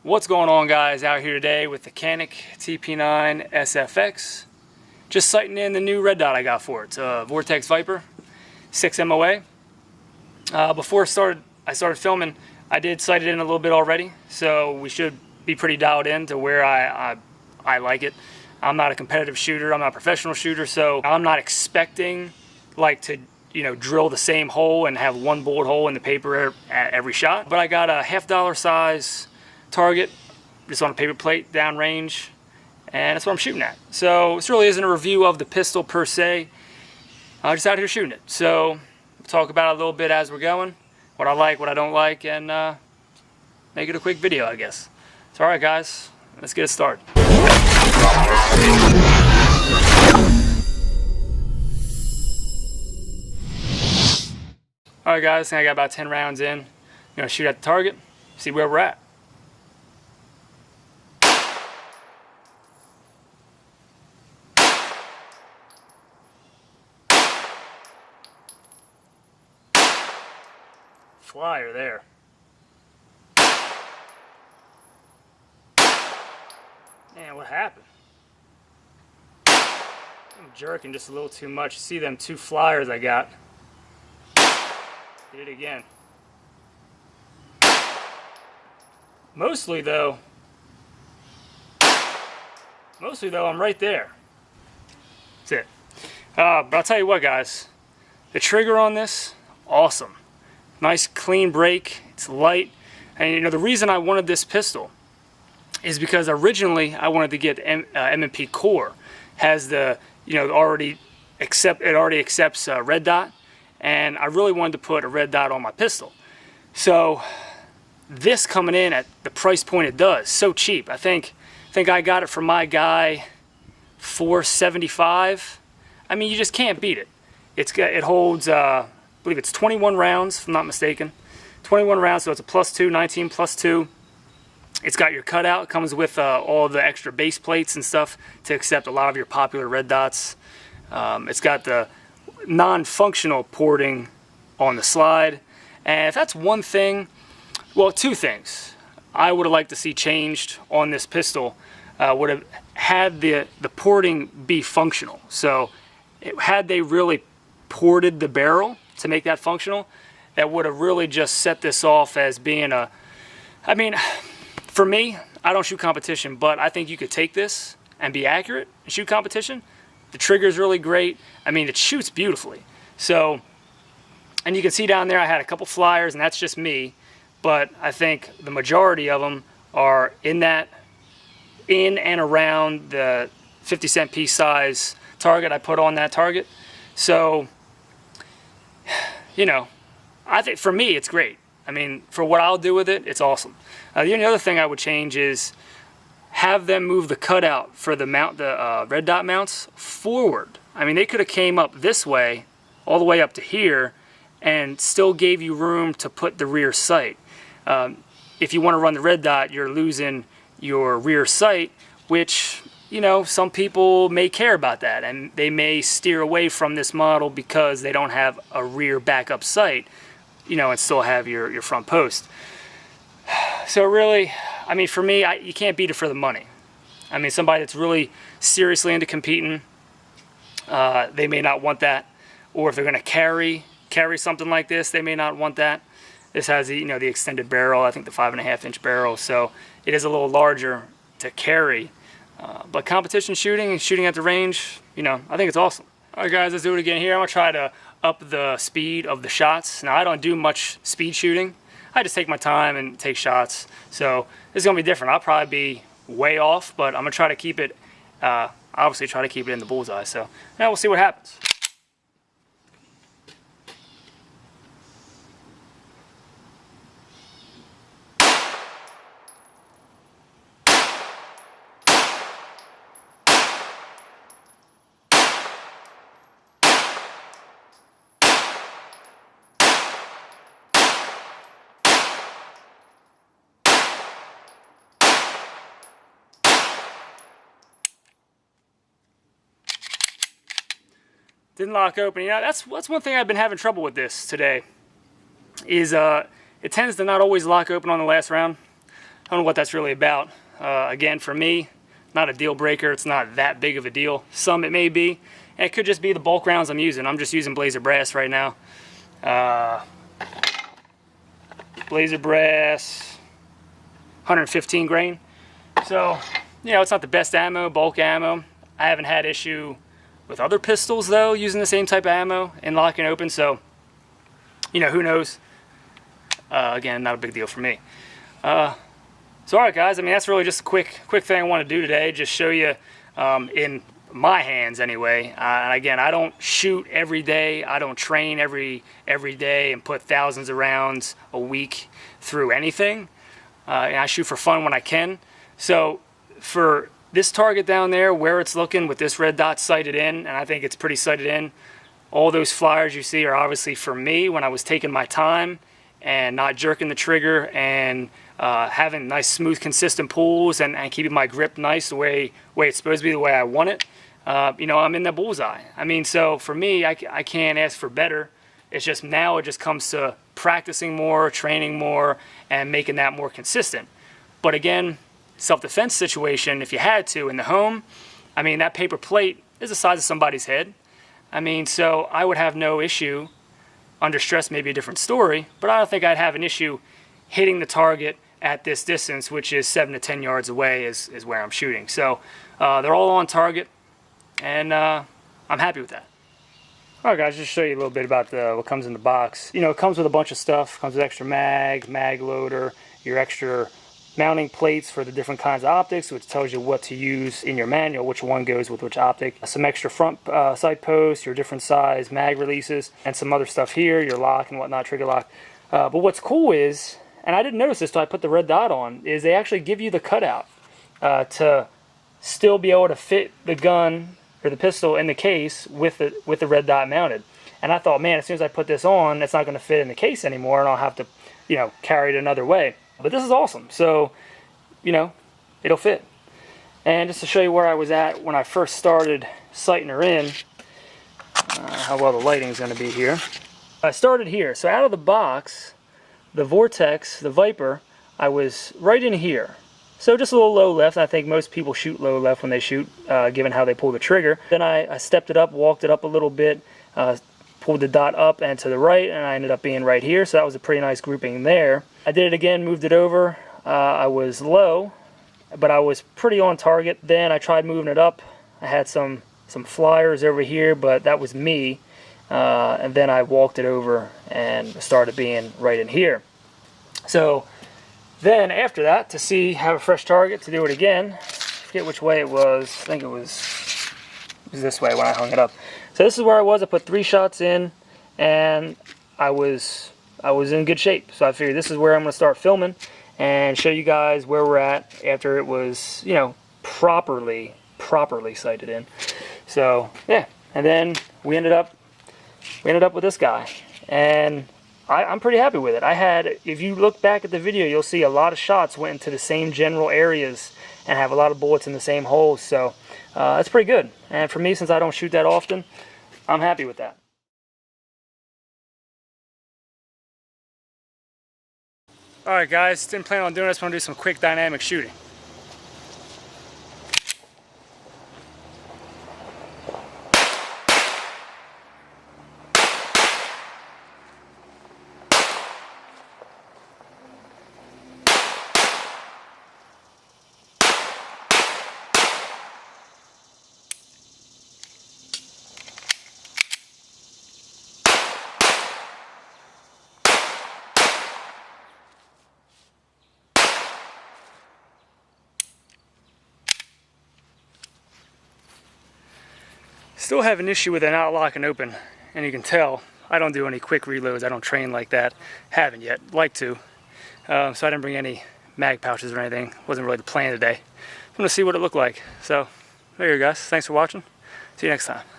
What's going on, guys? Out here today with the Canik TP9sfx. Just sighting in the new red dot I got for it. It's a Vortex Viper 6 MOA. Before I started filming, I did sight it in a little bit already, so we should be pretty dialed in to where I like it. I'm not a competitive shooter, I'm not a professional shooter, so I'm not expecting to drill the same hole and have one bullet hole in the paper at every shot. But I got a $half size target just on a paper plate downrange, and that's what I'm shooting at. So this really isn't a review of the pistol per se. I'm just out here shooting it. So we'll talk about it a little bit as we're going, what I like, what I don't like, and make it a quick video, I guess. So alright guys, let's get it started. Alright guys, I got about 10 rounds in. I'm going to shoot at the target, see where we're at. Flyer there. Man, what happened? I'm jerking just a little too much. See them two flyers I got. Did it again. Mostly though, I'm right there. That's it. But I'll tell you what, guys. The trigger on this, awesome. Nice clean break, it's light. And the reason I wanted this pistol is because originally I wanted to get M&P Core. Has the, it already accepts red dot, and I really wanted to put a red dot on my pistol. So this coming in at the price point it does, so cheap. I think I got it from my guy $475. I mean, you just can't beat it. It holds I believe it's 21 rounds, if I'm not mistaken. 21 rounds, so it's a +2, 19 +2. It's got your cutout. It comes with all the extra base plates and stuff to accept a lot of your popular red dots. It's got the non-functional porting on the slide. And if that's one thing, well, two things I would have liked to see changed on this pistol. Would have had the porting be functional. So had they really ported the barrel to make that functional, that would have really just set this off as being I mean, for me, I don't shoot competition, but I think you could take this and be accurate and shoot competition. The trigger is really great. I mean, it shoots beautifully. So, and you can see down there I had a couple flyers, and that's just me, but I think the majority of them are in and around the 50-cent piece size target I put on that target. So, I think for me it's great. I mean, for what I'll do with it, it's awesome. The only other thing I would change is have them move the cutout for the red dot mounts forward. I mean, they could have came up this way, all the way up to here, and still gave you room to put the rear sight. If you want to run the red dot, you're losing your rear sight, which, some people may care about that, and they may steer away from this model because they don't have a rear backup sight, and still have your front post. So really, I mean, for me, you can't beat it for the money. I mean, somebody that's really seriously into competing, they may not want that. Or if they're going to carry something like this, they may not want that. This has the, the extended barrel, I think the 5.5-inch barrel, so it is a little larger to carry. But competition shooting and shooting at the range, I think it's awesome. All right, guys, let's do it again here. I'm going to try to up the speed of the shots. Now, I don't do much speed shooting. I just take my time and take shots. So this is going to be different. I'll probably be way off, but I'm going to try to keep it, obviously try to keep it in the bullseye. So now we'll see what happens. Didn't lock open. That's one thing I've been having trouble with this today. Is it tends to not always lock open on the last round. I don't know what that's really about. Again, for me, not a deal breaker. It's not that big of a deal. Some it may be. And it could just be the bulk rounds I'm using. I'm just using Blazer Brass right now. Blazer Brass, 115 grain. So, you know, it's not the best ammo, bulk ammo. I haven't had issue with other pistols though, using the same type of ammo and locking open. So, you know, who knows? Again, not a big deal for me. So alright guys, I mean that's really just a quick thing I want to do today, just show you in my hands anyway. And again, I don't shoot every day, I don't train every day and put thousands of rounds a week through anything. And I shoot for fun when I can. So for this target down there, where it's looking with this red dot sighted in, and I think it's pretty sighted in, all those flyers you see are obviously for me when I was taking my time and not jerking the trigger and having nice, smooth, consistent pulls and keeping my grip nice the way it's supposed to be, the way I want it. You know, I'm in the bullseye. I mean, so for me, I can't ask for better. It's just now it just comes to practicing more, training more, and making that more consistent. But again, self-defense situation, if you had to in the home, I mean, that paper plate is the size of somebody's head. I mean, so I would have no issue. Under stress, maybe a different story, but I don't think I'd have an issue hitting the target at this distance, which is 7 to 10 yards away is where I'm shooting. So they're all on target, and I'm happy with that. Alright guys, just show you a little bit about what comes in the box. You know, it comes with a bunch of stuff. It comes with extra mag loader, your extra mounting plates for the different kinds of optics, which tells you what to use in your manual, which one goes with which optic. Some extra front sight posts, your different size mag releases, and some other stuff here, your lock and whatnot, trigger lock. But what's cool is, and I didn't notice this till I put the red dot on, is they actually give you the cutout to still be able to fit the gun or the pistol in the case with the red dot mounted. And I thought, man, as soon as I put this on, it's not going to fit in the case anymore, and I'll have to, you know, carry it another way. But this is awesome, so, you know, it'll fit. And just to show you where I was at when I first started sighting her in, how well the lighting is going to be here. I started here, so out of the box, the Vortex, the Viper, I was right in here. So just a little low left. I think most people shoot low left when they shoot, given how they pull the trigger. Then I stepped it up, walked it up a little bit, pulled the dot up and to the right, and I ended up being right here, so that was a pretty nice grouping there. I did it again, moved it over. I was low, but I was pretty on target. Then I tried moving it up. I had some flyers over here, but that was me. And then I walked it over and started being right in here. So then after that, to have a fresh target, to do it again, I forget which way it was. I think it was this way when I hung it up. So this is where I was. I put 3 shots in, and I was in good shape. So I figured this is where I'm going to start filming and show you guys where we're at after it was, you know, properly sighted in. So yeah, and then we ended up with this guy, and I'm pretty happy with it. I had, if you look back at the video, you'll see a lot of shots went into the same general areas and have a lot of bullets in the same holes. So that's pretty good. And for me, since I don't shoot that often, I'm happy with that. Alright guys, didn't plan on doing this, I want to do some quick dynamic shooting. Still have an issue with it not locking open, and you can tell I don't do any quick reloads. I don't train like that. Haven't yet. Like to. So I didn't bring any mag pouches or anything. Wasn't really the plan today. I'm going to see what it looked like. So there you go guys. Thanks for watching. See you next time.